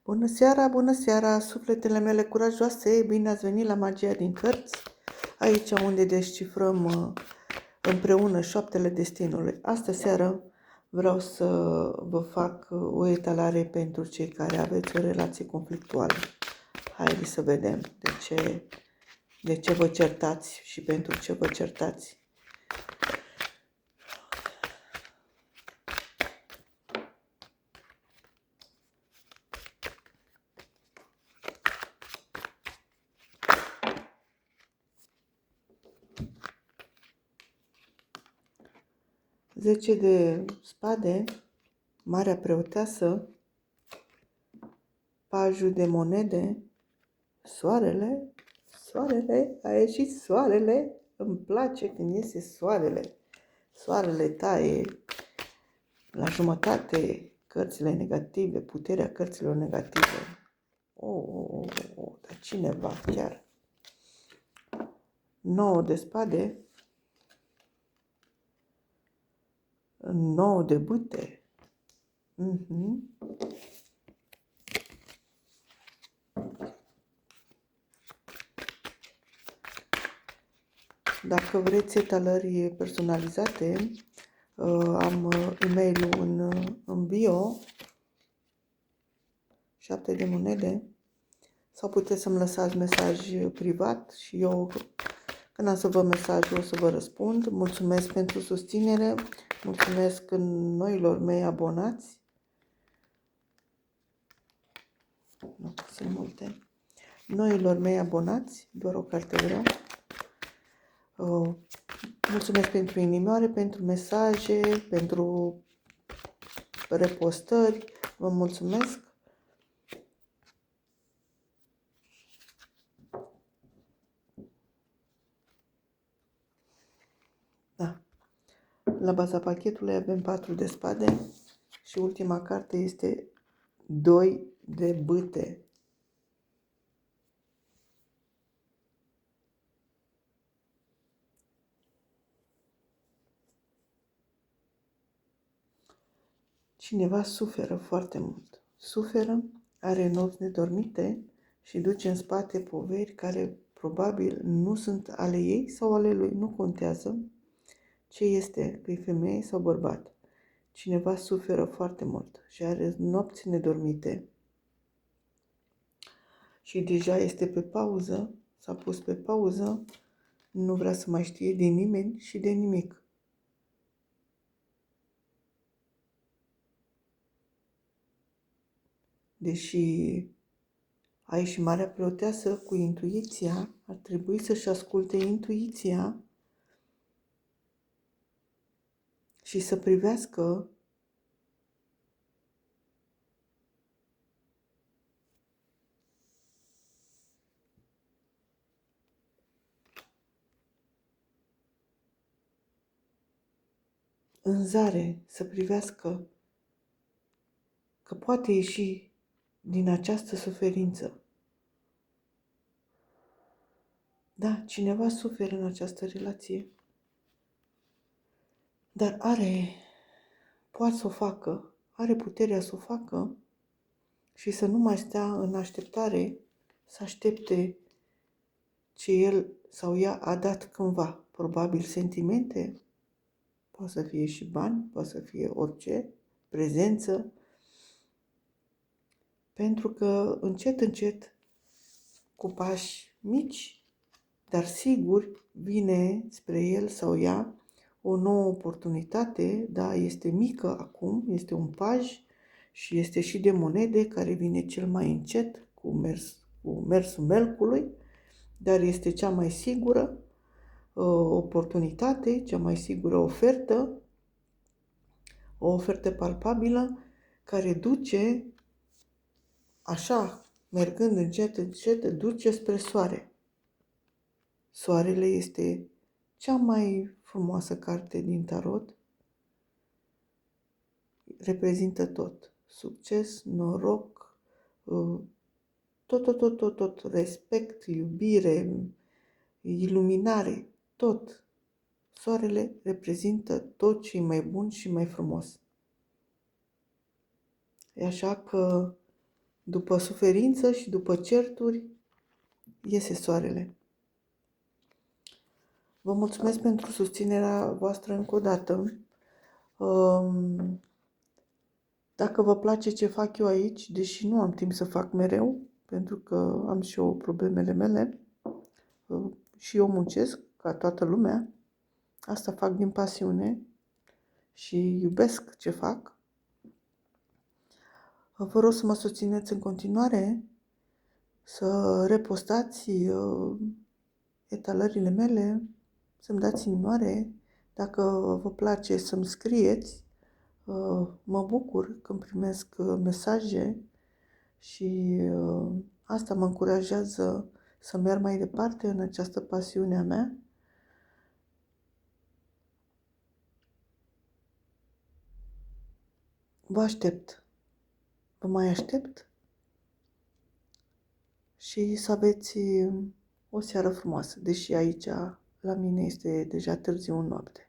Bună seara, sufletele mele curajoase, bine ați venit la Magia din Cărți, aici unde descifrăm împreună șoaptele destinului. Astă seară vreau să vă fac o etalare pentru cei care aveți o relație conflictuală. Haideți să vedem de ce vă certați și pentru ce vă certați. Zece de spade, Marea Preoteasă, Pajul de monede, Soarele, a ieșit soarele, îmi place când iese soarele. Soarele taie la jumătate cărțile negative, puterea cărților negative. Dar cineva chiar. 9 de spade, 9 de bâte. Dacă vreți etalări personalizate, am e-mail-ul în bio, 7 de monede, sau puteți să-mi lăsați mesaj privat și eu, când am să vă mesajul, o să vă răspund. Mulțumesc pentru susținere, mulțumesc noilor mei abonați. Nu sunt multe. Noilor mei abonați, doar o carte vreau. Mulțumesc pentru inimioare, pentru mesaje, pentru repostări. Vă mulțumesc. Da. La baza pachetului avem 4 de spade și ultima carte este 2 de bâte. Cineva suferă foarte mult. Suferă, are nopți nedormite și duce în spate poveri care probabil nu sunt ale ei sau ale lui. Nu contează ce este, că e femeie sau bărbat. Cineva suferă foarte mult și are nopți nedormite și deja este pe pauză, s-a pus pe pauză, nu vrea să mai știe de nimeni și de nimic. Deși ai și Marea Preoteasă cu intuiția, ar trebui să-și asculte intuiția și să privească în zare, să privească că poate ieși din această suferință. Da, cineva suferă în această relație, dar poate să o facă, are puterea să o facă și să nu mai stea în așteptare, să aștepte ce el sau ea a dat cândva. Probabil sentimente, poate să fie și bani, poate să fie orice, prezență, pentru că încet, încet, cu pași mici, dar siguri, vine spre el sau ea o nouă oportunitate, da, este mică acum, este un paj și este și de monede care vine cel mai încet cu mersul melcului, dar este cea mai sigură oportunitate, cea mai sigură ofertă, o ofertă palpabilă care duce, așa, mergând încet, încet, duce spre soare. Soarele este cea mai frumoasă carte din tarot. Reprezintă tot. Succes, noroc, tot. Respect, iubire, iluminare, tot. Soarele reprezintă tot ce e mai bun și mai frumos. E așa că După suferință și după certuri, iese soarele. Vă mulțumesc pentru susținerea voastră încă o dată. Dacă vă place ce fac eu aici, deși nu am timp să fac mereu, pentru că am și eu problemele mele, și eu muncesc, ca toată lumea, asta fac din pasiune și iubesc ce fac, vă rog să mă susțineți în continuare, să repostați etalările mele, să-mi dați inimioare, dacă vă place să-mi scrieți, mă bucur când primesc mesaje și asta mă încurajează să merg mai departe în această pasiune a mea. Vă aștept, vă mai aștept și să aveți o seară frumoasă, deși aici la mine este deja târziu în noapte.